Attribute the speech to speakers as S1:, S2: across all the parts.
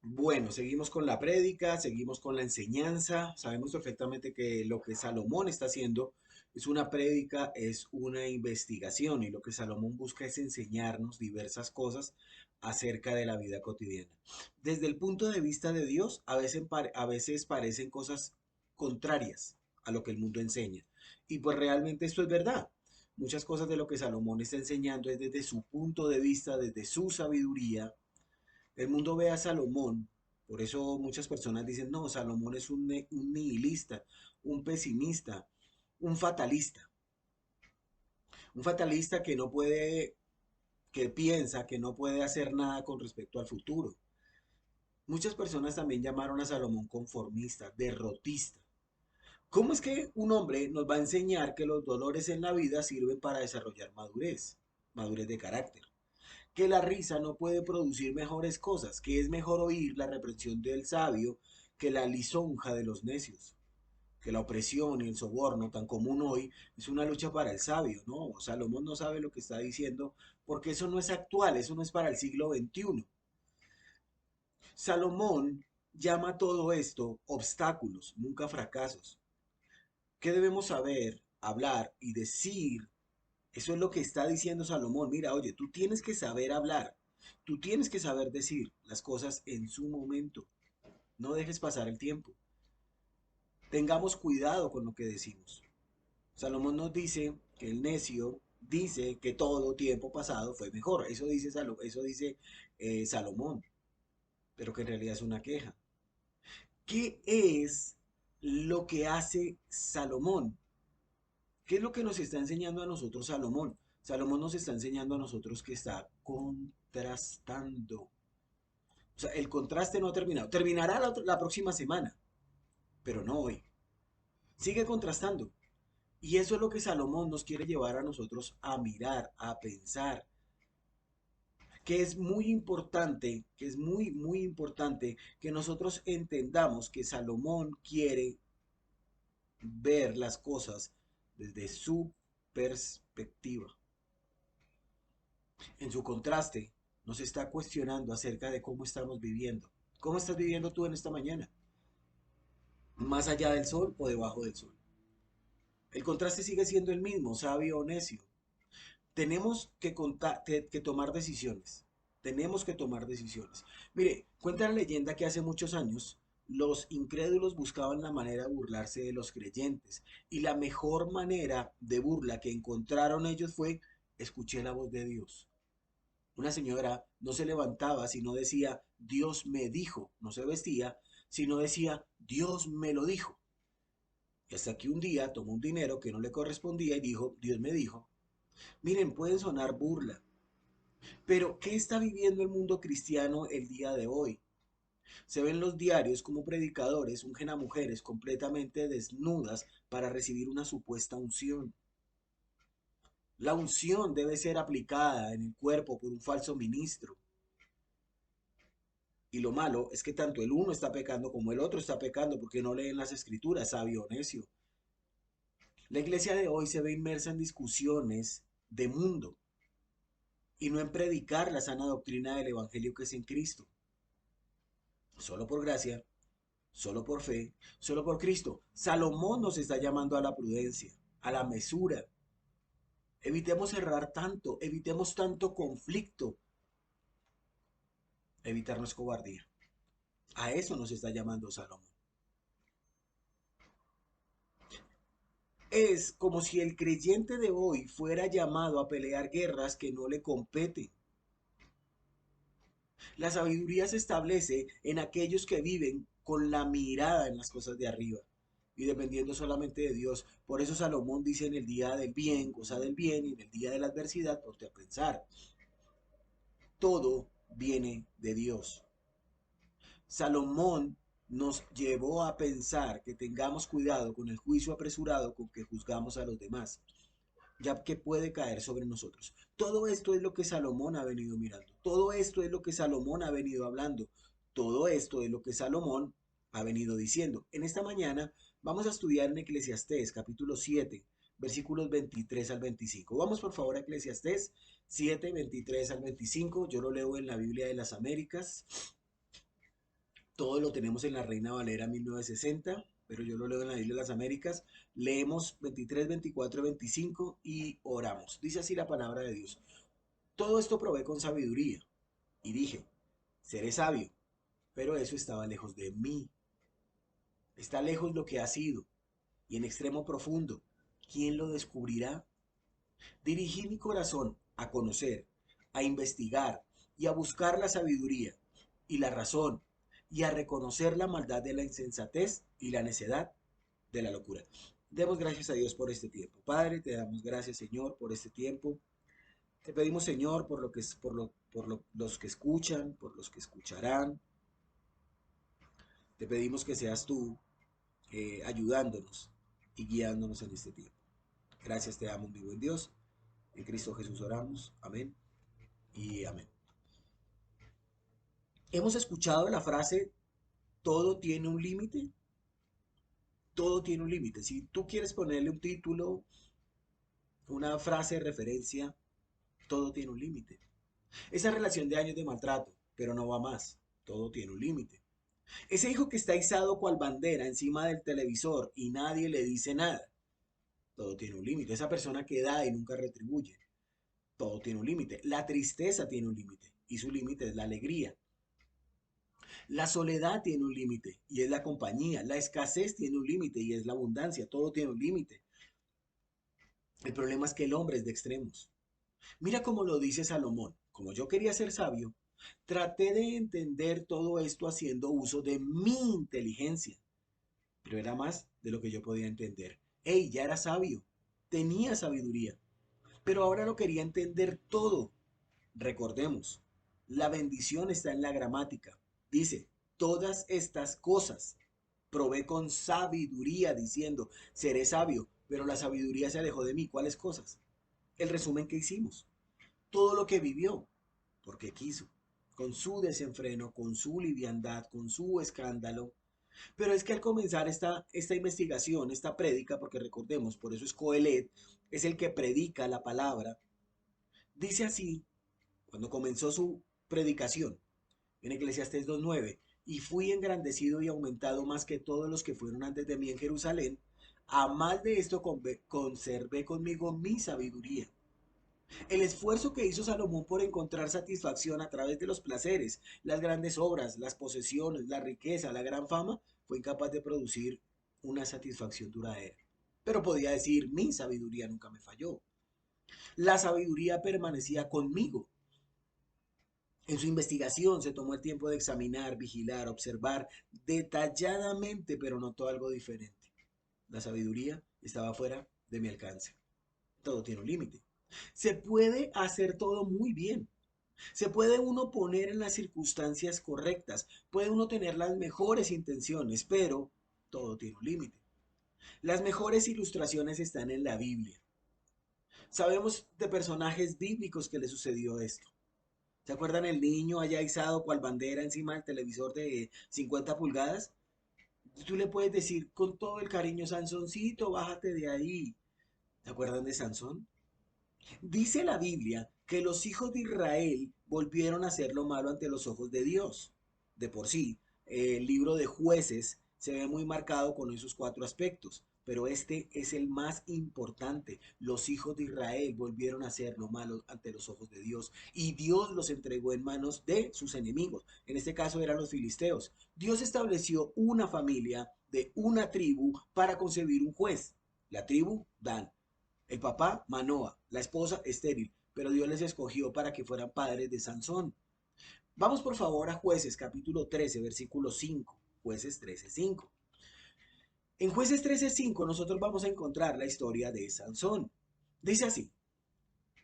S1: Bueno, seguimos con la prédica, seguimos con la enseñanza. Sabemos perfectamente que lo que Salomón está haciendo es una prédica, es una investigación y lo que Salomón busca es enseñarnos diversas cosas acerca de la vida cotidiana. Desde el punto de vista de Dios, a veces parecen cosas contrarias a lo que el mundo enseña. Y pues realmente esto es verdad. Muchas cosas de lo que Salomón está enseñando es desde su punto de vista, desde su sabiduría. El mundo ve a Salomón, por eso muchas personas dicen, no, Salomón es un nihilista, un pesimista, un fatalista. Un fatalista que no puede, que piensa que no puede hacer nada con respecto al futuro. Muchas personas también llamaron a Salomón conformista, derrotista. ¿Cómo es que un hombre nos va a enseñar que los dolores en la vida sirven para desarrollar madurez, madurez de carácter? Que la risa no puede producir mejores cosas, que es mejor oír la reprensión del sabio que la lisonja de los necios, que la opresión y el soborno tan común hoy es una lucha para el sabio, ¿no? Salomón no sabe lo que está diciendo porque eso no es actual, eso no es para el siglo XXI. Salomón llama todo esto obstáculos, nunca fracasos. ¿Qué debemos saber, hablar y decir? Eso es lo que está diciendo Salomón. Mira, oye, tú tienes que saber hablar, tú tienes que saber decir las cosas en su momento. No dejes pasar el tiempo. Tengamos cuidado con lo que decimos. Salomón nos dice que el necio dice que todo tiempo pasado fue mejor. Eso dice Salomón, pero que en realidad es una queja. ¿Qué es lo que hace Salomón? ¿Qué es lo que nos está enseñando a nosotros Salomón? Salomón nos está enseñando a nosotros que está contrastando. O sea, el contraste no ha terminado. Terminará la próxima semana, pero no hoy. Sigue contrastando. Y eso es lo que Salomón nos quiere llevar a nosotros a mirar, a pensar, que es muy importante, que es muy, muy importante que nosotros entendamos que Salomón quiere ver las cosas desde su perspectiva. En su contraste, nos está cuestionando acerca de cómo estamos viviendo. ¿Cómo estás viviendo tú en esta mañana? ¿Más allá del sol o debajo del sol? El contraste sigue siendo el mismo, sabio o necio. Tenemos que tomar decisiones. Tenemos que tomar decisiones. Mire, cuenta la leyenda que hace muchos años los incrédulos buscaban la manera de burlarse de los creyentes y la mejor manera de burla que encontraron ellos fue escuché la voz de Dios. Una señora no se levantaba sino decía Dios me dijo, no se vestía, sino decía Dios me lo dijo. Y hasta que un día tomó un dinero que no le correspondía y dijo Dios me dijo. Miren, puede sonar burla, pero ¿qué está viviendo el mundo cristiano el día de hoy? Se ven los diarios como predicadores ungen a mujeres completamente desnudas para recibir una supuesta unción. La unción debe ser aplicada en el cuerpo por un falso ministro. Y lo malo es que tanto el uno está pecando como el otro está pecando porque no leen las escrituras, sabio o necio. La iglesia de hoy se ve inmersa en discusiones de mundo y no en predicar la sana doctrina del evangelio que es en Cristo. Solo por gracia, solo por fe, solo por Cristo. Salomón nos está llamando a la prudencia, a la mesura. Evitemos errar tanto, evitemos tanto conflicto, evitarnos cobardía. A eso nos está llamando Salomón. Es como si el creyente de hoy fuera llamado a pelear guerras que no le competen. La sabiduría se establece en aquellos que viven con la mirada en las cosas de arriba y dependiendo solamente de Dios. Por eso Salomón dice en el día del bien, goza del bien, y en el día de la adversidad, ponte a pensar. Todo viene de Dios. Salomón nos llevó a pensar que tengamos cuidado con el juicio apresurado con que juzgamos a los demás, ya que puede caer sobre nosotros. Todo esto es lo que Salomón ha venido mirando. Todo esto es lo que Salomón ha venido hablando. Todo esto es lo que Salomón ha venido diciendo. En esta mañana vamos a estudiar en Eclesiastés capítulo 7, versículos 23 al 25. Vamos por favor a Eclesiastés 7, 23 al 25. Yo lo leo en la Biblia de las Américas. Todo lo tenemos en la Reina Valera 1960, pero yo lo leo en la Biblia de las Américas. Leemos 23, 24 y 25 y oramos. Dice así la palabra de Dios. Todo esto probé con sabiduría y dije, seré sabio, pero eso estaba lejos de mí. Está lejos lo que ha sido y en extremo profundo. ¿Quién lo descubrirá? Dirigí mi corazón a conocer, a investigar y a buscar la sabiduría y la razón y a reconocer la maldad de la insensatez y la necedad de la locura. Demos gracias a Dios por este tiempo. Padre, te damos gracias, Señor, por este tiempo. Te pedimos, Señor, por lo que los que escuchan, por los que escucharán. Te pedimos que seas tú ayudándonos y guiándonos en este tiempo. Gracias, te amo, mi buen Dios. En Cristo Jesús oramos. Amén y amén. Hemos escuchado la frase, todo tiene un límite, todo tiene un límite. Si tú quieres ponerle un título, una frase de referencia, todo tiene un límite. Esa relación de años de maltrato, pero no va más, todo tiene un límite. Ese hijo que está izado cual bandera encima del televisor y nadie le dice nada, todo tiene un límite. Esa persona que da y nunca retribuye, todo tiene un límite. La tristeza tiene un límite y su límite es la alegría. La soledad tiene un límite y es la compañía. La escasez tiene un límite y es la abundancia. Todo tiene un límite. El problema es que el hombre es de extremos. Mira cómo lo dice Salomón. Como yo quería ser sabio, traté de entender todo esto haciendo uso de mi inteligencia. Pero era más de lo que yo podía entender. Ey, ya era sabio. Tenía sabiduría. Pero ahora lo quería entender todo. Recordemos, la bendición está en la gramática. Dice, todas estas cosas probé con sabiduría diciendo, seré sabio, pero la sabiduría se alejó de mí. ¿Cuáles cosas? El resumen que hicimos. Todo lo que vivió, porque quiso, con su desenfreno, con su liviandad, con su escándalo. Pero es que al comenzar esta investigación, esta prédica, porque recordemos, por eso es Coelet, es el que predica la palabra, dice así, cuando comenzó su predicación, en Eclesiastés 2:9, y fui engrandecido y aumentado más que todos los que fueron antes de mí en Jerusalén, a más de esto conservé conmigo mi sabiduría. El esfuerzo que hizo Salomón por encontrar satisfacción a través de los placeres, las grandes obras, las posesiones, la riqueza, la gran fama, fue incapaz de producir una satisfacción duradera. Pero podía decir, mi sabiduría nunca me falló. La sabiduría permanecía conmigo. En su investigación se tomó el tiempo de examinar, vigilar, observar detalladamente, pero notó algo diferente. La sabiduría estaba fuera de mi alcance. Todo tiene un límite. Se puede hacer todo muy bien. Se puede uno poner en las circunstancias correctas. Puede uno tener las mejores intenciones, pero todo tiene un límite. Las mejores ilustraciones están en la Biblia. Sabemos de personajes bíblicos que le sucedió esto. ¿Se acuerdan el niño allá izado cual bandera encima del televisor de 50 pulgadas? Tú le puedes decir con todo el cariño, Sansoncito, bájate de ahí. ¿Se acuerdan de Sansón? Dice la Biblia que los hijos de Israel volvieron a hacer lo malo ante los ojos de Dios. De por sí, el libro de Jueces se ve muy marcado con esos cuatro aspectos, pero este es el más importante. Los hijos de Israel volvieron a hacer lo malo ante los ojos de Dios y Dios los entregó en manos de sus enemigos. En este caso eran los filisteos. Dios estableció una familia de una tribu para concebir un juez. La tribu Dan. El papá, Manoa, la esposa, estéril, pero Dios les escogió para que fueran padres de Sansón. Vamos por favor a Jueces capítulo 13, versículo 5. Jueces 13, 5. En Jueces 13, 5 nosotros vamos a encontrar la historia de Sansón. Dice así,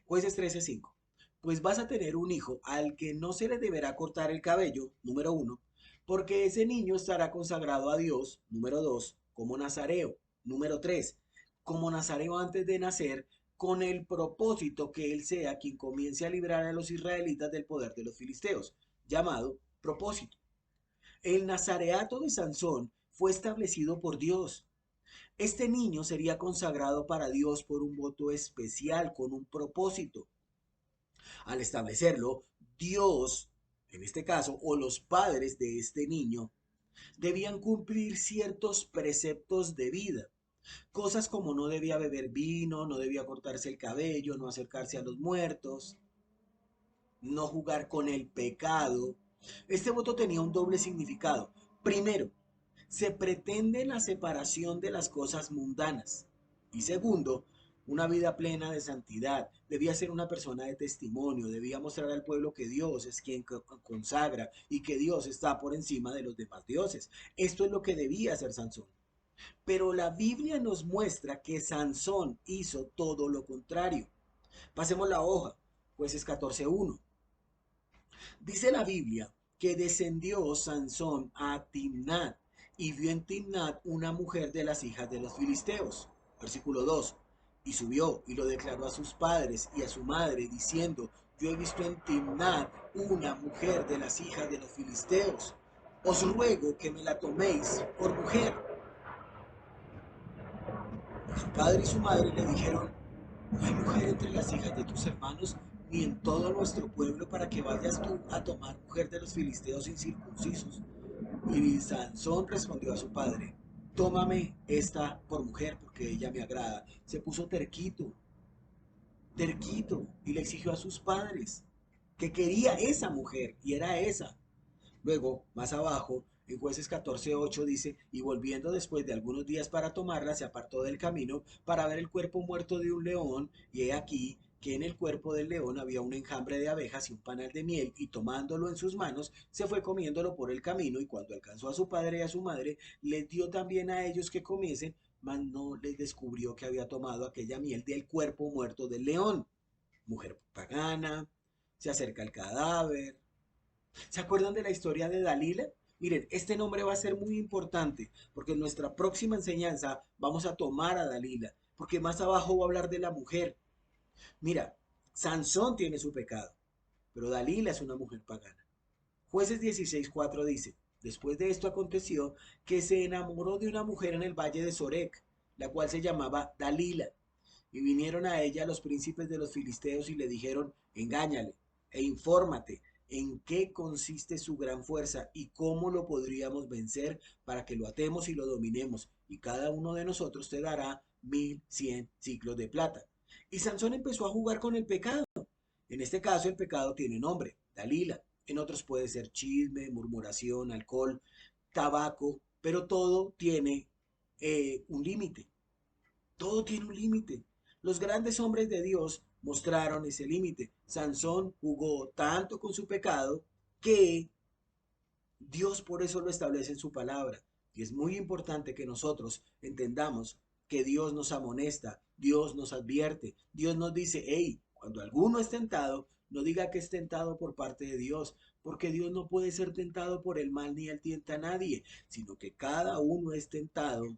S1: Jueces 13, 5. Pues vas a tener un hijo al que no se le deberá cortar el cabello, número uno, porque ese niño estará consagrado a Dios, número dos, como nazareo, número tres, como nazareo antes de nacer, con el propósito que él sea quien comience a librar a los israelitas del poder de los filisteos, llamado propósito. El nazareato de Sansón fue establecido por Dios. Este niño sería consagrado para Dios por un voto especial, con un propósito. Al establecerlo, Dios, en este caso, o los padres de este niño, Debían cumplir ciertos preceptos de vida. Cosas como no debía beber vino, no debía cortarse el cabello, no acercarse a los muertos, no jugar con el pecado. Este voto tenía un doble significado. Primero, se pretende la separación de las cosas mundanas. Y segundo, una vida plena de santidad. Debía ser una persona de testimonio, debía mostrar al pueblo que Dios es quien consagra y que Dios está por encima de los demás dioses. Esto es lo que debía hacer Sansón. Pero la Biblia nos muestra que Sansón hizo todo lo contrario. Pasemos la hoja, jueces 14:1. Dice la Biblia que descendió Sansón a Timnat y vio en Timnat una mujer de las hijas de los filisteos. Versículo 2. Y subió y lo declaró a sus padres y a su madre, diciendo, yo he visto en Timnat una mujer de las hijas de los filisteos. Os ruego que me la toméis por mujer. Su padre y su madre le dijeron, no hay mujer entre las hijas de tus hermanos, ni en todo nuestro pueblo, para que vayas tú a tomar mujer de los filisteos incircuncisos. Y Sansón respondió a su padre, tómame esta por mujer, porque ella me agrada. Se puso terquito, terquito, y le exigió a sus padres que quería esa mujer, y era esa. Luego, más abajo, en Jueces 14:8 dice, y volviendo después de algunos días para tomarla, se apartó del camino para ver el cuerpo muerto de un león, y he aquí que en el cuerpo del león había un enjambre de abejas y un panal de miel, y tomándolo en sus manos, se fue comiéndolo por el camino, y cuando alcanzó a su padre y a su madre, les dio también a ellos que comiesen, mas no les descubrió que había tomado aquella miel del cuerpo muerto del león. Mujer pagana, se acerca al cadáver. ¿Se acuerdan de la historia de Dalila? Miren, este nombre va a ser muy importante porque en nuestra próxima enseñanza vamos a tomar a Dalila, porque más abajo va a hablar de la mujer. Mira, Sansón tiene su pecado, pero Dalila es una mujer pagana. Jueces 16:4 dice, después de esto aconteció que se enamoró de una mujer en el valle de Sorek, la cual se llamaba Dalila. Y vinieron a ella los príncipes de los filisteos y le dijeron, engáñale e infórmate en qué consiste su gran fuerza y cómo lo podríamos vencer para que lo atemos y lo dominemos, y cada uno de nosotros te dará 1100 ciclos de plata. Y Sansón empezó a jugar con el pecado. En este caso el pecado tiene nombre, Dalila. En otros puede ser chisme, murmuración, alcohol, tabaco, pero todo tiene un límite. Todo tiene un límite. Los grandes hombres de Dios mostraron ese límite. Sansón jugó tanto con su pecado que Dios por eso lo establece en su palabra. Y es muy importante que nosotros entendamos que Dios nos amonesta, Dios nos advierte, Dios nos dice, hey, cuando alguno es tentado, no diga que es tentado por parte de Dios, porque Dios no puede ser tentado por el mal ni él tienta a nadie, sino que cada uno es tentado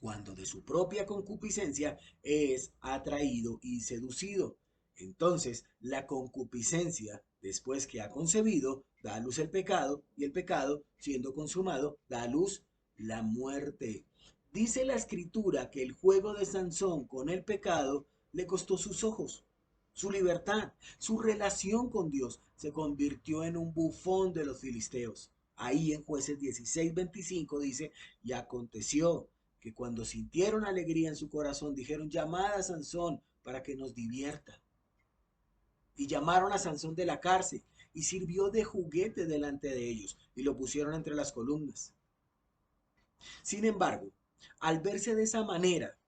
S1: cuando de su propia concupiscencia es atraído y seducido. Entonces, la concupiscencia, después que ha concebido, da a luz el pecado, y el pecado, siendo consumado, da a luz la muerte. Dice la escritura que el juego de Sansón con el pecado le costó sus ojos, su libertad, su relación con Dios. Se convirtió en un bufón de los filisteos. Ahí en Jueces 16:25 dice, y aconteció que cuando sintieron alegría en su corazón, dijeron, llamad a Sansón para que nos divierta. Y llamaron a Sansón de la cárcel y sirvió de juguete delante de ellos y lo pusieron entre las columnas. Sin embargo, al verse de esa manera,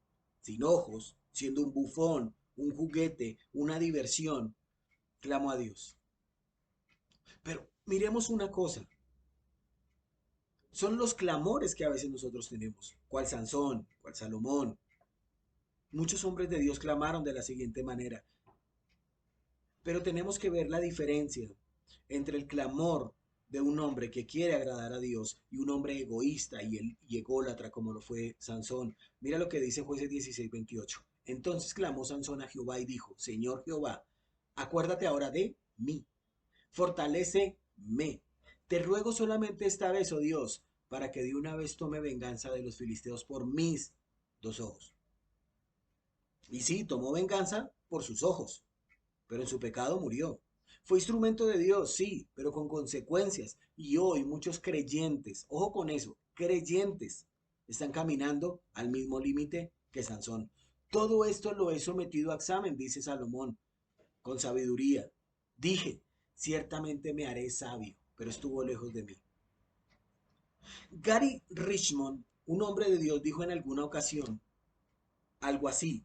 S1: sin ojos, siendo un bufón, un juguete, una diversión, clamó a Dios. Pero miremos una cosa, son los clamores que a veces nosotros tenemos, cual Sansón, cual Salomón. Muchos hombres de Dios clamaron de la siguiente manera, pero tenemos que ver la diferencia entre el clamor de un hombre que quiere agradar a Dios y un hombre egoísta y ególatra como lo fue Sansón. Mira lo que dice Jueces 16:28. Entonces clamó Sansón a Jehová y dijo, Señor Jehová, acuérdate ahora de mí, fortaléceme. Te ruego solamente esta vez, oh Dios, para que de una vez tome venganza de los filisteos por mis dos ojos. Y sí, tomó venganza por sus ojos, pero en su pecado murió. Fue instrumento de Dios, sí, pero con consecuencias. Y hoy muchos creyentes, ojo con eso, creyentes, están caminando al mismo límite que Sansón. Todo esto lo he sometido a examen, dice Salomón, con sabiduría. Dije, ciertamente me haré sabio, pero estuvo lejos de mí. Gary Richmond, un hombre de Dios, dijo en alguna ocasión algo así: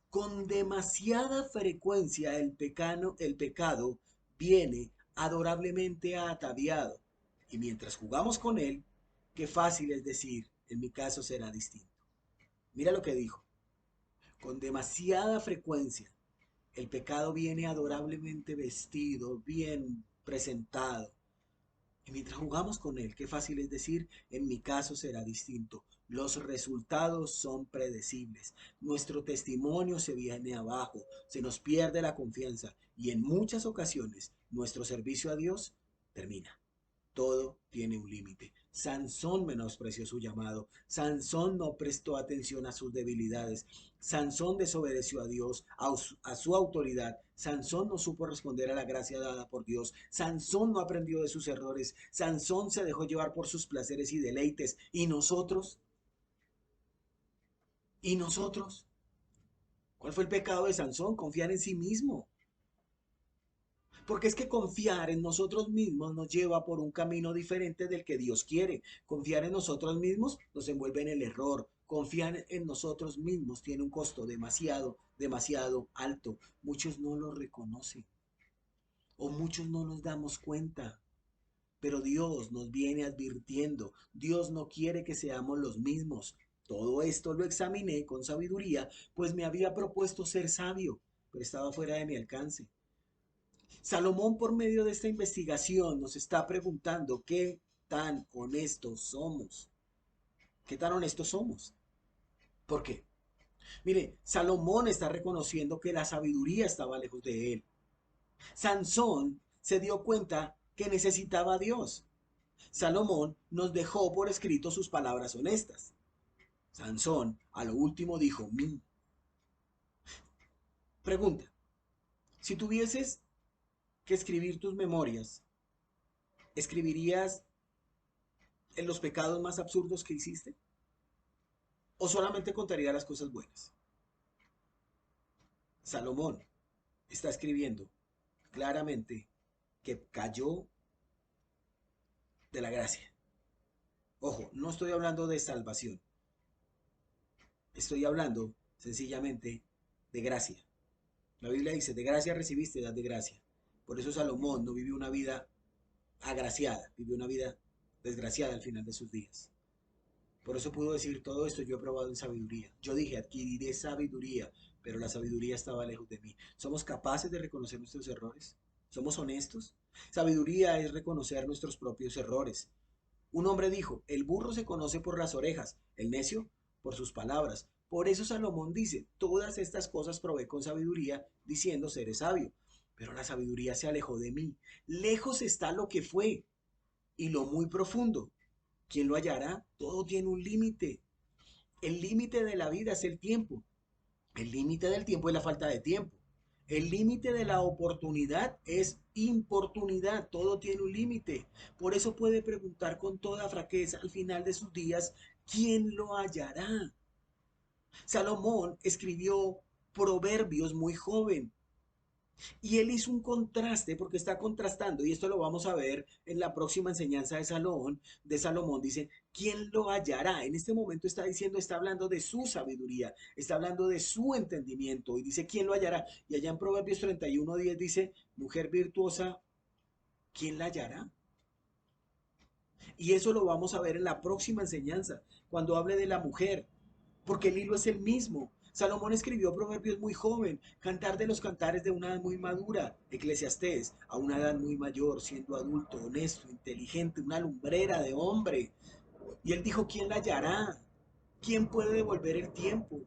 S1: con demasiada frecuencia el pecado viene adorablemente ataviado, y mientras jugamos con él, qué fácil es decir, en mi caso será distinto. Mira lo que dijo: con demasiada frecuencia el pecado viene adorablemente vestido, bien presentado, y mientras jugamos con él, qué fácil es decir, en mi caso será distinto. Los resultados son predecibles. Nuestro testimonio se viene abajo, se nos pierde la confianza y en muchas ocasiones nuestro servicio a Dios termina. Todo tiene un límite. Sansón menospreció su llamado. Sansón no prestó atención a sus debilidades. Sansón desobedeció a Dios, a su autoridad. Sansón no supo responder a la gracia dada por Dios. Sansón no aprendió de sus errores. Sansón se dejó llevar por sus placeres y deleites. ¿Y nosotros? ¿Y nosotros? ¿Cuál fue el pecado de Sansón? Confiar en sí mismo. Porque es que confiar en nosotros mismos nos lleva por un camino diferente del que Dios quiere. Confiar en nosotros mismos nos envuelve en el error. Confiar en nosotros mismos tiene un costo demasiado, demasiado alto. Muchos no lo reconocen o muchos no nos damos cuenta. Pero Dios nos viene advirtiendo. Dios no quiere que seamos los mismos. Todo esto lo examiné con sabiduría, pues me había propuesto ser sabio, pero estaba fuera de mi alcance. Salomón, por medio de esta investigación, nos está preguntando qué tan honestos somos. ¿Qué tan honestos somos? ¿Por qué? Mire, Salomón está reconociendo que la sabiduría estaba lejos de él. Sansón se dio cuenta que necesitaba a Dios. Salomón nos dejó por escrito sus palabras honestas. Sansón a lo último dijo, mi. Pregunta, si tuvieses que escribir tus memorias, ¿escribirías en los pecados más absurdos que hiciste? ¿O solamente contaría las cosas buenas? Salomón está escribiendo claramente que cayó de la gracia. Ojo, no estoy hablando de salvación, estoy hablando sencillamente de gracia. La Biblia dice, de gracia recibiste, dad de gracia. Por eso Salomón no vivió una vida agraciada, vivió una vida desgraciada al final de sus días. Por eso pudo decir todo esto, yo he probado en sabiduría. Yo dije, adquiriré sabiduría, pero la sabiduría estaba lejos de mí. ¿Somos capaces de reconocer nuestros errores? ¿Somos honestos? Sabiduría es reconocer nuestros propios errores. Un hombre dijo, el burro se conoce por las orejas, el necio por sus palabras. Por eso Salomón dice, todas estas cosas probé con sabiduría, diciendo, seré sabio. Pero la sabiduría se alejó de mí. Lejos está lo que fue y lo muy profundo. ¿Quién lo hallará? Todo tiene un límite. El límite de la vida es el tiempo. El límite del tiempo es la falta de tiempo. El límite de la oportunidad es importunidad. Todo tiene un límite. Por eso puede preguntar con toda franqueza al final de sus días, ¿quién lo hallará? Salomón escribió Proverbios muy joven. Y él hizo un contraste porque está contrastando, y esto lo vamos a ver en la próxima enseñanza de Salomón, dice, ¿quién lo hallará? En este momento está diciendo, está hablando de su sabiduría, está hablando de su entendimiento, y dice, ¿quién lo hallará? Y allá en Proverbios 31:10 dice, mujer virtuosa, ¿quién la hallará? Y eso lo vamos a ver en la próxima enseñanza, cuando hable de la mujer, porque el hilo es el mismo. Salomón escribió Proverbios muy joven, Cantar de los Cantares de una edad muy madura, Eclesiastés a una edad muy mayor, siendo adulto, honesto, inteligente, una lumbrera de hombre. Y él dijo, ¿quién la hallará? ¿Quién puede devolver el tiempo?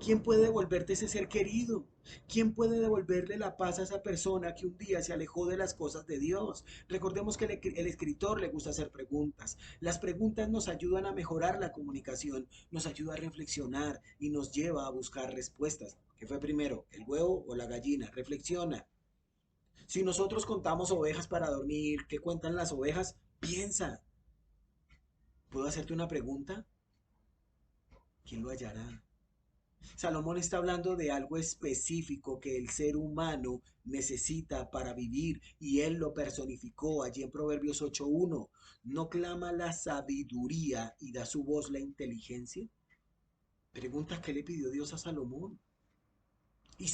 S1: ¿Quién puede devolverte ese ser querido? ¿Quién puede devolverle la paz a esa persona que un día se alejó de las cosas de Dios? Recordemos que el escritor le gusta hacer preguntas. Las preguntas nos ayudan a mejorar la comunicación, nos ayuda a reflexionar y nos lleva a buscar respuestas. ¿Qué fue primero, el huevo o la gallina? Reflexiona. Si nosotros contamos ovejas para dormir, ¿qué cuentan las ovejas? Piensa. ¿Puedo hacerte una pregunta? ¿Quién lo hallará? Salomón está hablando de algo específico que el ser humano necesita para vivir y él lo personificó allí en Proverbios 8:1. ¿No clama la sabiduría y da su voz la inteligencia? Pregunta, ¿qué le pidió Dios a Salomón? Y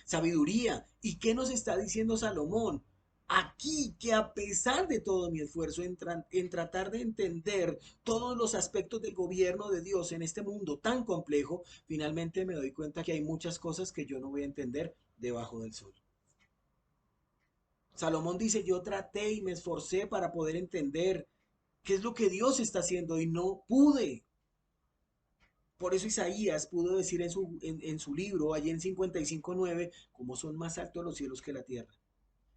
S1: sabiduría. ¿Y qué nos está diciendo Salomón? Aquí que a pesar de todo mi esfuerzo en tratar de entender todos los aspectos del gobierno de Dios en este mundo tan complejo, finalmente me doy cuenta que hay muchas cosas que yo no voy a entender debajo del sol. Salomón dice, yo traté y me esforcé para poder entender qué es lo que Dios está haciendo y no pude. Por eso Isaías pudo decir en su libro, allí en 55:9, como son más altos los cielos que la tierra.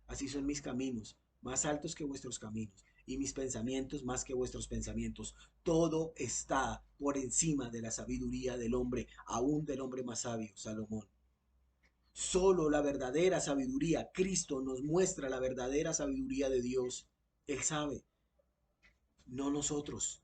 S1: Así son mis caminos, más altos que vuestros caminos, y mis pensamientos más que vuestros pensamientos. Todo está por encima de la sabiduría del hombre, aún del hombre más sabio, Salomón. Solo la verdadera sabiduría, Cristo nos muestra la verdadera sabiduría de Dios. Él sabe, no nosotros.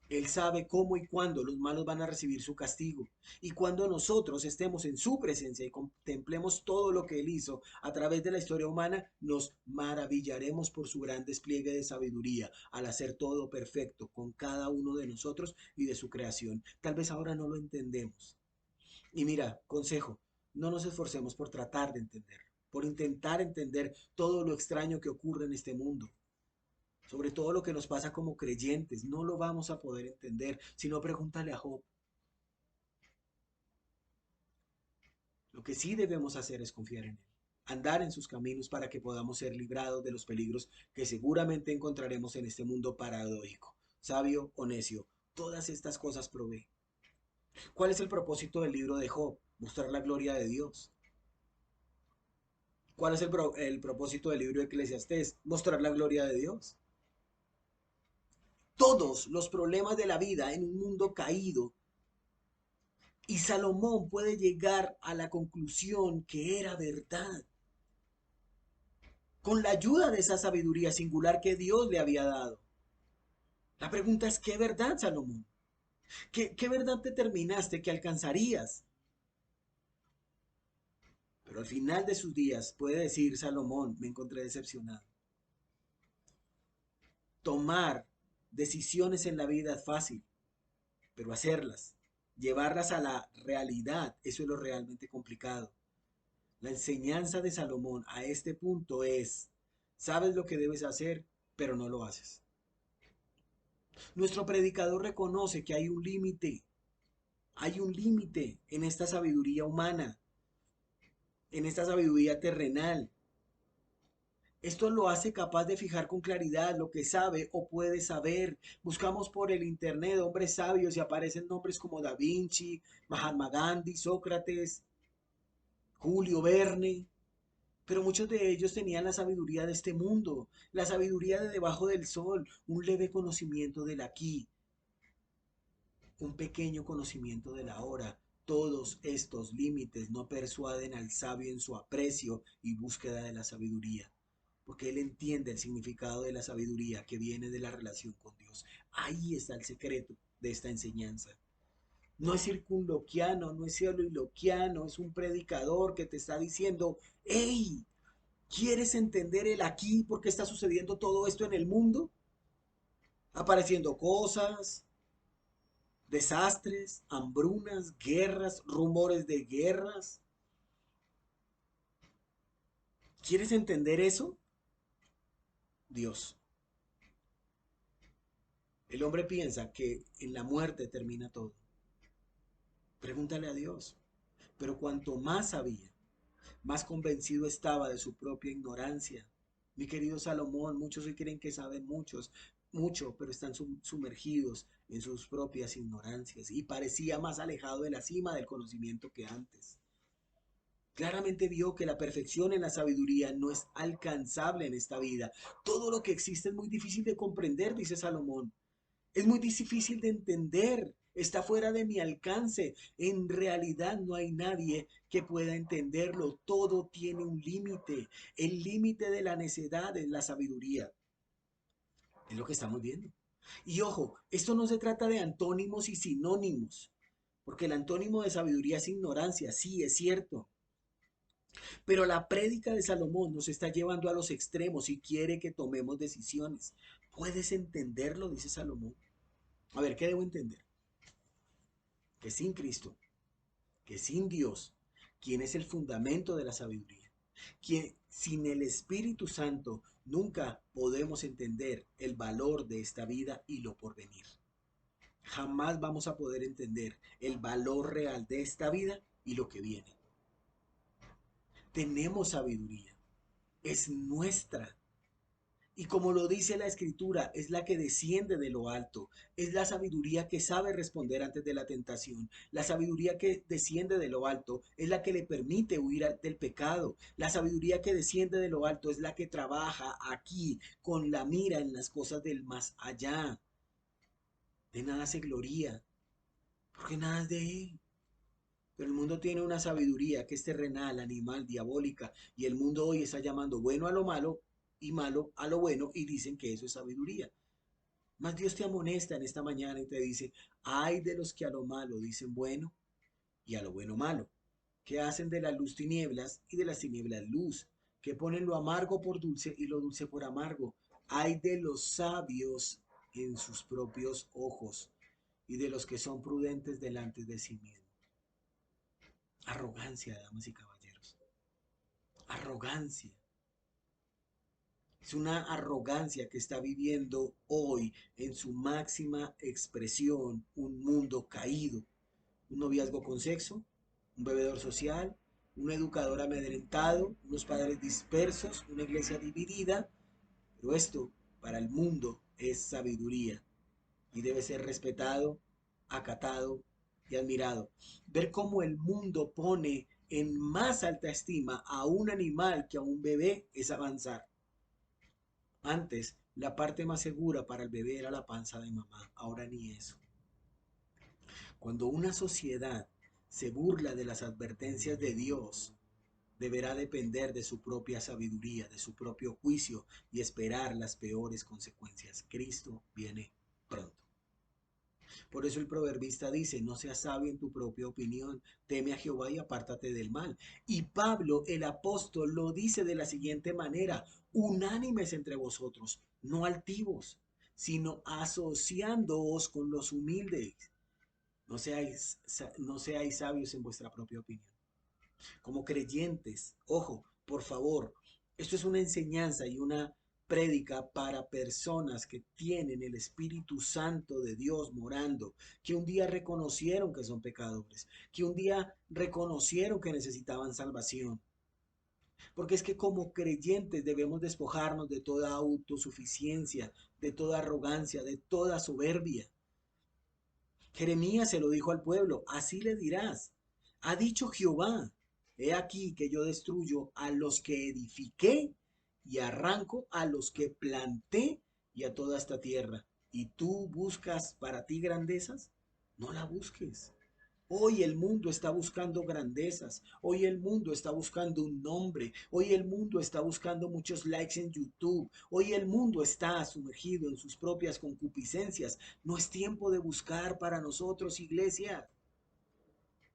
S1: Él sabe cómo y cuándo los malos van a recibir su castigo. Y cuando nosotros estemos en su presencia y contemplemos todo lo que Él hizo a través de la historia humana, nos maravillaremos por su gran despliegue de sabiduría al hacer todo perfecto con cada uno de nosotros y de su creación. Tal vez ahora no lo entendemos. Y mira, consejo, no nos esforcemos por tratar de entender, por intentar entender todo lo extraño que ocurre en este mundo, sobre todo lo que nos pasa como creyentes. No lo vamos a poder entender, sino pregúntale a Job. Lo que sí debemos hacer es confiar en él, andar en sus caminos para que podamos ser librados de los peligros que seguramente encontraremos en este mundo paradójico, sabio o necio. Todas estas cosas provee. ¿Cuál es el propósito del libro de Job? Mostrar la gloria de Dios. ¿Cuál es el propósito del libro de Eclesiastés? Mostrar la gloria de Dios. Todos los problemas de la vida en un mundo caído. Y Salomón puede llegar a la conclusión que era verdad, con la ayuda de esa sabiduría singular que Dios le había dado. La pregunta es, ¿qué verdad, Salomón? ¿Qué verdad determinaste que alcanzarías? Pero al final de sus días puede decir Salomón, me encontré decepcionado. Tomar decisiones en la vida es fácil, pero hacerlas, llevarlas a la realidad, eso es lo realmente complicado. La enseñanza de Salomón a este punto es, sabes lo que debes hacer, pero no lo haces. Nuestro predicador reconoce que hay un límite en esta sabiduría humana, en esta sabiduría terrenal. Esto lo hace capaz de fijar con claridad lo que sabe o puede saber. Buscamos por el internet hombres sabios y aparecen nombres como Da Vinci, Mahatma Gandhi, Sócrates, Julio Verne. Pero muchos de ellos tenían la sabiduría de este mundo, la sabiduría de debajo del sol, un leve conocimiento del aquí, un pequeño conocimiento de la hora. Todos estos límites no persuaden al sabio en su aprecio y búsqueda de la sabiduría, porque él entiende el significado de la sabiduría que viene de la relación con Dios. Ahí está el secreto de esta enseñanza. No es circunloquiano, no es soliloquiano, es un predicador que te está diciendo, hey, ¿quieres entender el aquí? ¿Por qué está sucediendo todo esto en el mundo? Apareciendo cosas, desastres, hambrunas, guerras, rumores de guerras. ¿Quieres entender eso? Dios. El hombre piensa que en la muerte termina todo. Pregúntale a Dios. Pero cuanto más sabía, más convencido estaba de su propia ignorancia. Mi querido Salomón, muchos hoy creen que saben mucho, pero están sumergidos en sus propias ignorancias y parecía más alejado de la cima del conocimiento que antes. Claramente vio que la perfección en la sabiduría no es alcanzable en esta vida. Todo lo que existe es muy difícil de comprender, dice Salomón. Es muy difícil de entender. está fuera de mi alcance. En realidad no hay nadie que pueda entenderlo. Todo tiene un límite. El límite de la necedad es la sabiduría. Es lo que estamos viendo. Y ojo, esto no se trata de antónimos y sinónimos, porque el antónimo de sabiduría es ignorancia, sí, es cierto. Pero la prédica de Salomón nos está llevando a los extremos y quiere que tomemos decisiones. ¿Puedes entenderlo? Dice Salomón. A ver, ¿qué debo entender? Que sin Cristo, que sin Dios, ¿quién es el fundamento de la sabiduría? Que sin el Espíritu Santo nunca podemos entender el valor de esta vida y lo porvenir. Jamás vamos a poder entender el valor real de esta vida y lo que viene. Tenemos sabiduría, es nuestra. Y como lo dice la escritura, es la que desciende de lo alto, es la sabiduría que sabe responder antes de la tentación, la sabiduría que desciende de lo alto es la que le permite huir del pecado, la sabiduría que desciende de lo alto es la que trabaja aquí con la mira en las cosas del más allá. De nada se gloría, porque nada es de él. Pero el mundo tiene una sabiduría que es terrenal, animal, diabólica, y el mundo hoy está llamando bueno a lo malo y malo a lo bueno y dicen que eso es sabiduría. Mas Dios te amonesta en esta mañana y te dice, ay de los que a lo malo dicen bueno y a lo bueno malo, que hacen de la luz tinieblas y de las tinieblas luz, que ponen lo amargo por dulce y lo dulce por amargo. Ay de los sabios en sus propios ojos y de los que son prudentes delante de sí mismos. Arrogancia, damas y caballeros. Arrogancia. Es una arrogancia que está viviendo hoy en su máxima expresión un mundo caído. Un noviazgo con sexo, un bebedor social, un educador amedrentado, unos padres dispersos, una iglesia dividida. Pero esto para el mundo es sabiduría y debe ser respetado, acatado y admirado. Ver cómo el mundo pone en más alta estima a un animal que a un bebé es avanzar. Antes, la parte más segura para el bebé era la panza de mamá, ahora ni eso. Cuando una sociedad se burla de las advertencias de Dios, deberá depender de su propia sabiduría, de su propio juicio y esperar las peores consecuencias. Cristo viene pronto. Por eso el proverbista dice, no seas sabio en tu propia opinión, teme a Jehová y apártate del mal. Y Pablo, el apóstol, lo dice de la siguiente manera, unánimes entre vosotros, no altivos, sino asociándoos con los humildes. No seáis sabios en vuestra propia opinión. Como creyentes, ojo, por favor, esto es una enseñanza y una prédica para personas que tienen el Espíritu Santo de Dios morando, que un día reconocieron que son pecadores, que un día reconocieron que necesitaban salvación. Porque es que como creyentes debemos despojarnos de toda autosuficiencia, de toda arrogancia, de toda soberbia. Jeremías se lo dijo al pueblo, así le dirás, ha dicho Jehová, he aquí que yo destruyo a los que edifiqué y arranco a los que planté y a toda esta tierra. ¿Y tú buscas para ti grandezas? No la busques. Hoy el mundo está buscando grandezas, hoy el mundo está buscando un nombre, hoy el mundo está buscando muchos likes en YouTube, hoy el mundo está sumergido en sus propias concupiscencias. No es tiempo de buscar para nosotros, iglesia.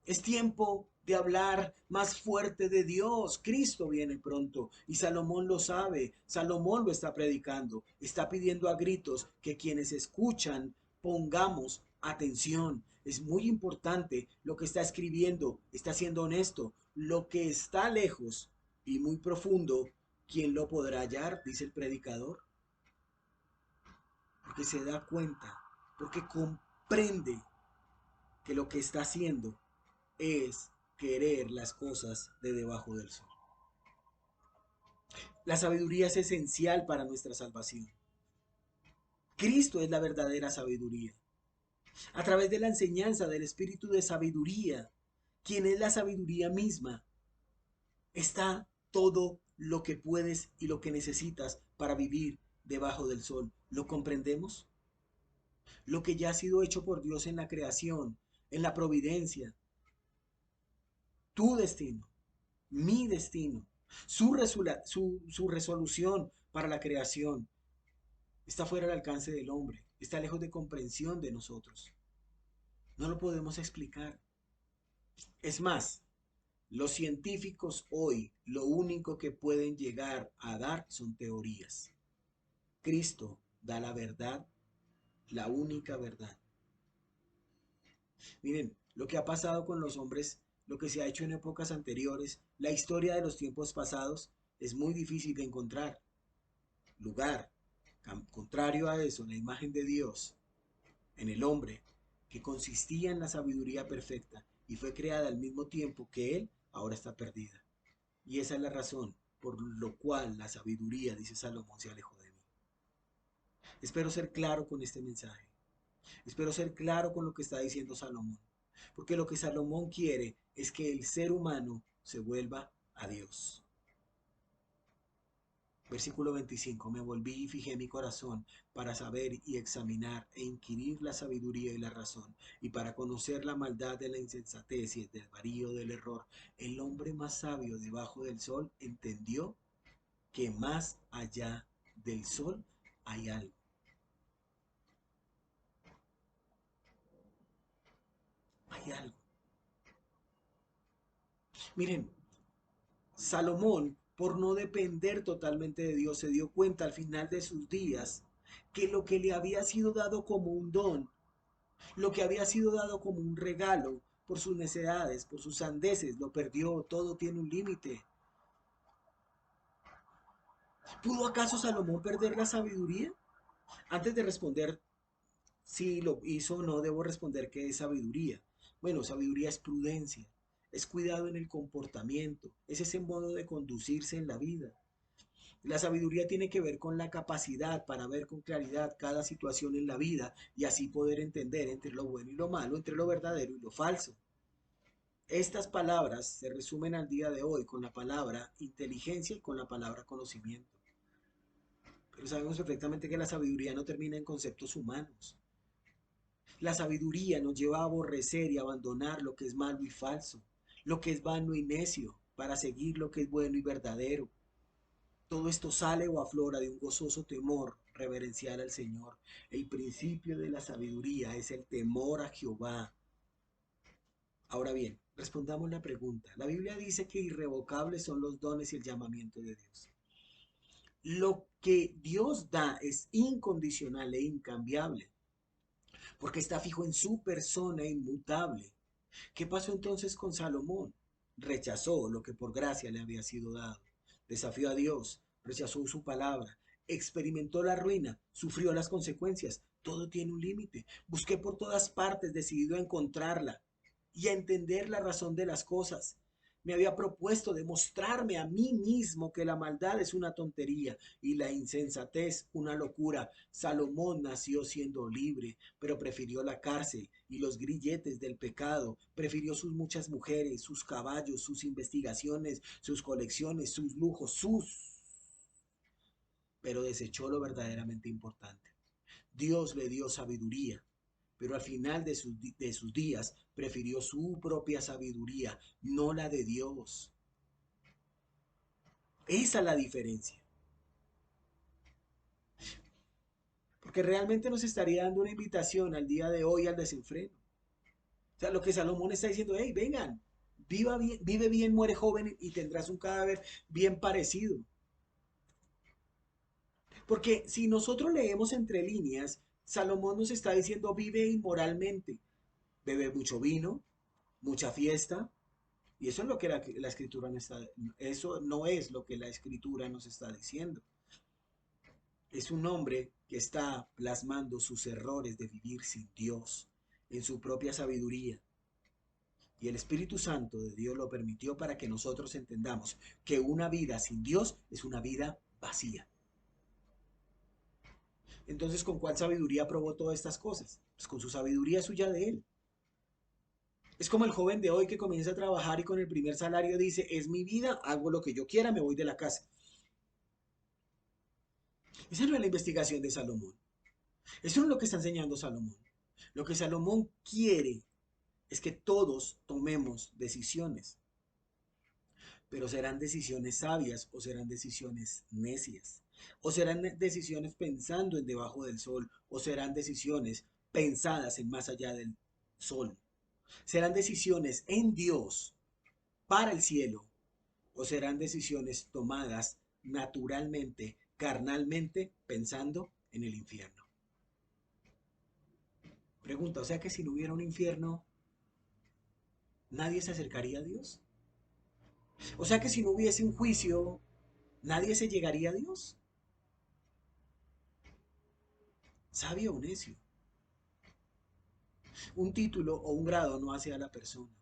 S1: Es tiempo de hablar más fuerte de Dios. Cristo viene pronto y Salomón lo sabe. Salomón lo está predicando. Está pidiendo a gritos que quienes escuchan pongamos atención. Es muy importante lo que está escribiendo. Está siendo honesto. Lo que está lejos y muy profundo, ¿quién lo podrá hallar? Dice el predicador. Porque se da cuenta, porque comprende que lo que está haciendo es querer las cosas de debajo del sol. La sabiduría es esencial para nuestra salvación. Cristo es la verdadera sabiduría. A través de la enseñanza del espíritu de sabiduría, quien es la sabiduría misma, está todo lo que puedes y lo que necesitas para vivir debajo del sol. ¿Lo comprendemos? lo que ya ha sido hecho por Dios en la creación, en la providencia, tu destino, mi destino, su resolución para la creación, está fuera del alcance del hombre, está lejos de comprensión de nosotros. No lo podemos explicar. Es más, los científicos hoy lo único que pueden llegar a dar son teorías. Cristo da la verdad, la única verdad. Miren, lo que ha pasado con los hombres, lo que se ha hecho en épocas anteriores, la historia de los tiempos pasados, es muy difícil de encontrar lugar. Contrario a eso, la imagen de Dios en el hombre, que consistía en la sabiduría perfecta y fue creada al mismo tiempo que Él, ahora está perdida. Y esa es la razón por lo cual la sabiduría, dice Salomón, se alejó de mí. Espero ser claro con este mensaje. Espero ser claro con lo que está diciendo Salomón. Porque lo que Salomón quiere es que el ser humano se vuelva a Dios. Versículo 25. Me volví y fijé mi corazón para saber y examinar e inquirir la sabiduría y la razón, y para conocer la maldad de la insensatez y el desvarío del error. El hombre más sabio debajo del sol entendió que más allá del sol hay algo. Hay algo. Miren, Salomón, por no depender totalmente de Dios, se dio cuenta al final de sus días que lo que le había sido dado como un don, lo que había sido dado como un regalo, por sus necedades, por sus sandeces, lo perdió. Todo tiene un límite. ¿Pudo acaso Salomón perder la sabiduría? Antes de responder si lo hizo o no, debo responder que es sabiduría. Bueno, sabiduría es prudencia, es cuidado en el comportamiento, es ese modo de conducirse en la vida. La sabiduría tiene que ver con la capacidad para ver con claridad cada situación en la vida y así poder entender entre lo bueno y lo malo, entre lo verdadero y lo falso. Estas palabras se resumen al día de hoy con la palabra inteligencia y con la palabra conocimiento. Pero sabemos perfectamente que la sabiduría no termina en conceptos humanos. La sabiduría nos lleva a aborrecer y abandonar lo que es malo y falso, lo que es vano y necio, para seguir lo que es bueno y verdadero. Todo esto sale o aflora de un gozoso temor reverencial al Señor. El principio de la sabiduría es el temor a Jehová. Ahora bien, respondamos la pregunta. La Biblia dice que irrevocables son los dones y el llamamiento de Dios. Lo que Dios da es incondicional e incambiable, porque está fijo en su persona inmutable. ¿Qué pasó entonces con Salomón? Rechazó lo que por gracia le había sido dado. Desafió a Dios, rechazó su palabra, experimentó la ruina, sufrió las consecuencias. Todo tiene un límite. Busqué por todas partes, decidido a encontrarla y a entender la razón de las cosas. Me había propuesto demostrarme a mí mismo que la maldad es una tontería y la insensatez una locura. Salomón nació siendo libre, pero prefirió la cárcel y los grilletes del pecado, prefirió sus muchas mujeres, sus caballos, sus investigaciones, sus colecciones, sus lujos, pero desechó lo verdaderamente importante. Dios le dio sabiduría, pero al final de sus días prefirió su propia sabiduría, no la de Dios. Esa es la diferencia. Porque realmente nos estaría dando una invitación al día de hoy al desenfreno. O sea, lo que Salomón está diciendo, hey, vengan, vive bien, muere joven y tendrás un cadáver bien parecido. Porque si nosotros leemos entre líneas, Salomón nos está diciendo, vive inmoralmente, bebe mucho vino, mucha fiesta, y eso es lo que la escritura no está, eso no es lo que la escritura nos está diciendo. Es un hombre que está plasmando sus errores de vivir sin Dios, en su propia sabiduría. Y el Espíritu Santo de Dios lo permitió para que nosotros entendamos que una vida sin Dios es una vida vacía. Entonces, ¿con cuál sabiduría probó todas estas cosas? Pues con su sabiduría suya de él. Es como el joven de hoy que comienza a trabajar y con el primer salario dice, es mi vida, hago lo que yo quiera, me voy de la casa. Esa no es la investigación de Salomón. Eso no es lo que está enseñando Salomón. Lo que Salomón quiere es que todos tomemos decisiones, pero serán decisiones sabias o serán decisiones necias, o serán decisiones pensando en debajo del sol, o serán decisiones pensadas en más allá del sol. Serán decisiones en Dios para el cielo, o serán decisiones tomadas naturalmente, carnalmente, pensando en el infierno. Pregunta, o sea que si no hubiera un infierno, nadie se acercaría a Dios. O sea que si no hubiese un juicio, nadie se llegaría a Dios. ¿Sabio o necio? Un título o un grado no hace a la persona.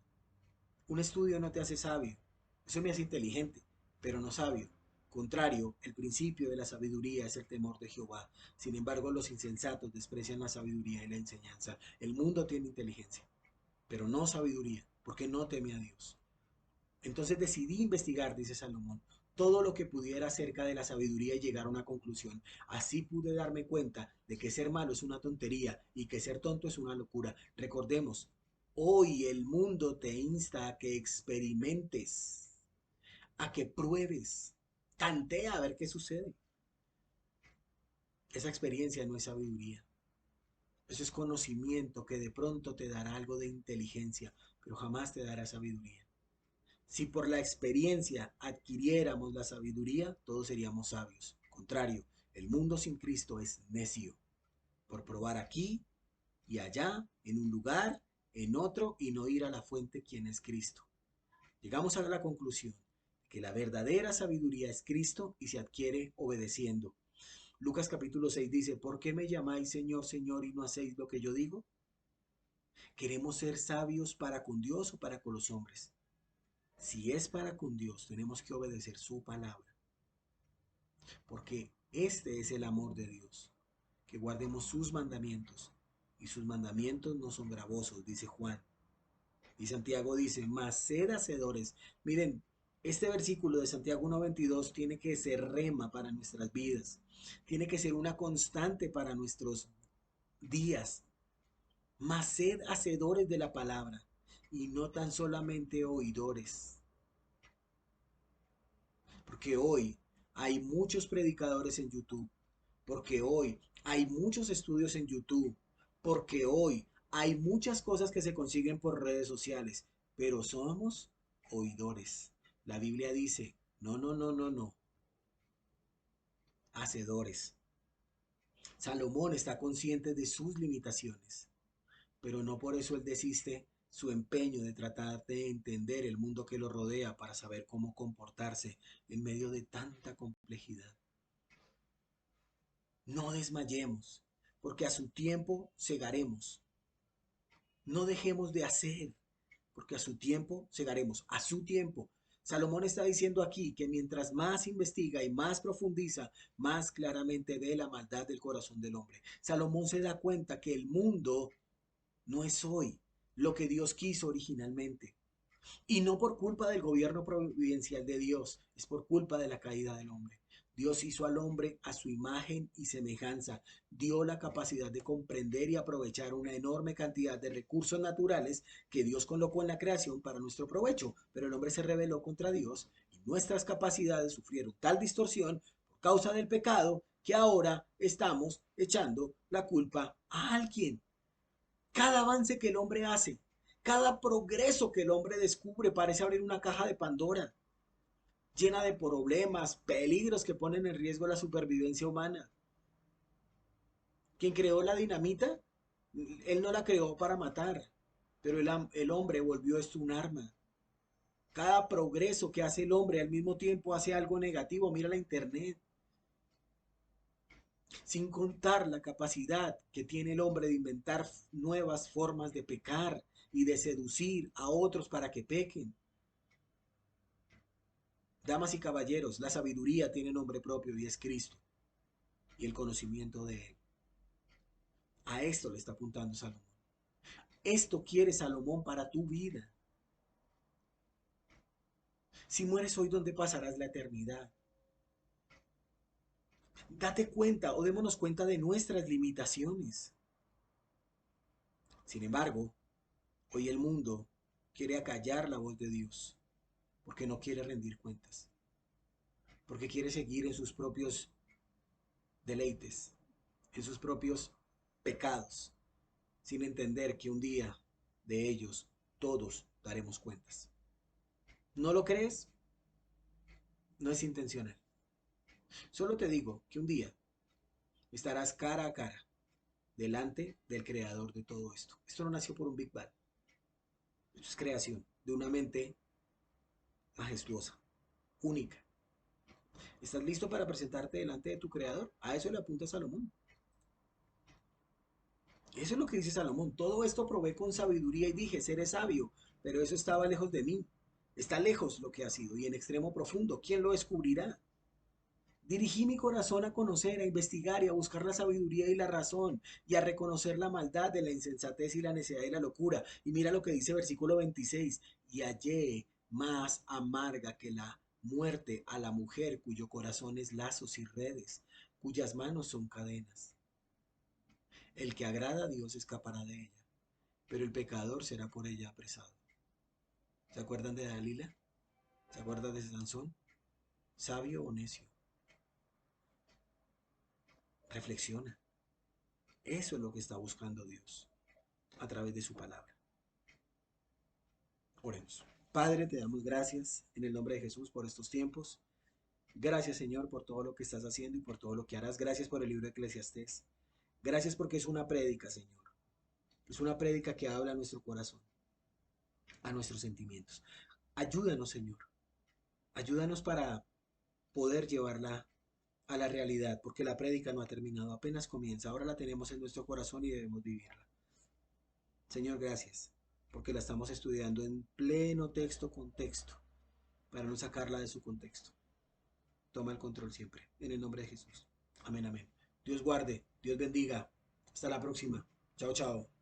S1: Un estudio no te hace sabio. Eso me hace inteligente, pero no sabio. Contrario, el principio de la sabiduría es el temor de Jehová. Sin embargo, los insensatos desprecian la sabiduría y la enseñanza. El mundo tiene inteligencia, pero no sabiduría, porque no teme a Dios. Entonces decidí investigar, dice Salomón, todo lo que pudiera acerca de la sabiduría y llegar a una conclusión. Así pude darme cuenta de que ser malo es una tontería y que ser tonto es una locura. Recordemos, hoy el mundo te insta a que experimentes, a que pruebes, tantea a ver qué sucede. Esa experiencia no es sabiduría. Eso es conocimiento que de pronto te dará algo de inteligencia, pero jamás te dará sabiduría. Si por la experiencia adquiriéramos la sabiduría, todos seríamos sabios. Contrario, el mundo sin Cristo es necio. Por probar aquí y allá, en un lugar, en otro, y no ir a la fuente quien es Cristo. Llegamos a la conclusión que la verdadera sabiduría es Cristo y se adquiere obedeciendo. Lucas capítulo 6 dice, ¿por qué me llamáis Señor, Señor y no hacéis lo que yo digo? ¿Queremos ser sabios para con Dios o para con los hombres? Si es para con Dios, tenemos que obedecer su palabra, porque este es el amor de Dios, que guardemos sus mandamientos, y sus mandamientos no son gravosos, dice Juan. Y Santiago dice, mas sed hacedores. Miren, este versículo de Santiago 1:22 tiene que ser rema para nuestras vidas, tiene que ser una constante para nuestros días. Mas sed hacedores de la palabra, y no tan solamente oidores. Porque hoy hay muchos predicadores en YouTube, porque hoy hay muchos estudios en YouTube, porque hoy hay muchas cosas que se consiguen por redes sociales, pero somos oidores. La Biblia dice, no, no, no, no, no, hacedores. Salomón está consciente de sus limitaciones, pero no por eso él desiste su empeño de tratar de entender el mundo que lo rodea para saber cómo comportarse en medio de tanta complejidad. No desmayemos, porque a su tiempo segaremos. No dejemos de hacer, porque a su tiempo segaremos. A su tiempo. Salomón está diciendo aquí que mientras más investiga y más profundiza, más claramente ve la maldad del corazón del hombre. Salomón se da cuenta que el mundo no es hoy lo que Dios quiso originalmente. Y no por culpa del gobierno providencial de Dios, es por culpa de la caída del hombre. Dios hizo al hombre a su imagen y semejanza, dio la capacidad de comprender y aprovechar una enorme cantidad de recursos naturales que Dios colocó en la creación para nuestro provecho, pero el hombre se rebeló contra Dios y nuestras capacidades sufrieron tal distorsión por causa del pecado que ahora estamos echando la culpa a alguien. Cada avance que el hombre hace, cada progreso que el hombre descubre parece abrir una caja de Pandora, llena de problemas, peligros que ponen en riesgo la supervivencia humana. Quien creó la dinamita, él no la creó para matar, pero el hombre volvió esto un arma. Cada progreso que hace el hombre al mismo tiempo hace algo negativo. Mira la internet. Sin contar la capacidad que tiene el hombre de inventar nuevas formas de pecar y de seducir a otros para que pequen. Damas y caballeros, la sabiduría tiene nombre propio y es Cristo y el conocimiento de Él. A esto le está apuntando Salomón. Esto quiere Salomón para tu vida. Si mueres hoy, ¿dónde pasarás la eternidad? Date cuenta o démonos cuenta de nuestras limitaciones. Sin embargo, hoy el mundo quiere acallar la voz de Dios porque no quiere rendir cuentas, porque quiere seguir en sus propios deleites, en sus propios pecados, sin entender que un día de ellos todos daremos cuentas. ¿No lo crees? No es intencional. Solo te digo que un día estarás cara a cara delante del creador de todo esto. Esto no nació por un Big Bang. Esto es creación de una mente majestuosa, única. ¿Estás listo para presentarte delante de tu creador? A eso le apunta Salomón. Eso es lo que dice Salomón. Todo esto probé con sabiduría y dije, seré sabio, pero eso estaba lejos de mí. Está lejos lo que ha sido y en extremo profundo. ¿Quién lo descubrirá? Dirigí mi corazón a conocer, a investigar y a buscar la sabiduría y la razón y a reconocer la maldad de la insensatez y la necedad y la locura. Y mira lo que dice versículo 26. Y hallé más amarga que la muerte a la mujer cuyo corazón es lazos y redes, cuyas manos son cadenas. El que agrada a Dios escapará de ella, pero el pecador será por ella apresado. ¿Se acuerdan de Dalila? ¿Se acuerdan de Sansón? ¿Sabio o necio? Reflexiona. Eso es lo que está buscando Dios a través de su palabra. Oremos. Padre, te damos gracias en el nombre de Jesús por estos tiempos. Gracias, Señor, por todo lo que estás haciendo y por todo lo que harás. Gracias por el libro de Eclesiastés. Gracias porque es una prédica, Señor. Es una prédica que habla a nuestro corazón, a nuestros sentimientos. Ayúdanos, Señor. Ayúdanos para poder llevarla a la realidad, porque la prédica no ha terminado, apenas comienza. Ahora la tenemos en nuestro corazón y debemos vivirla. Señor, gracias, porque la estamos estudiando en pleno texto contexto, para no sacarla de su contexto. Toma el control siempre, en el nombre de Jesús. Amén, amén. Dios guarde, Dios bendiga. Hasta la próxima. Chao, chao.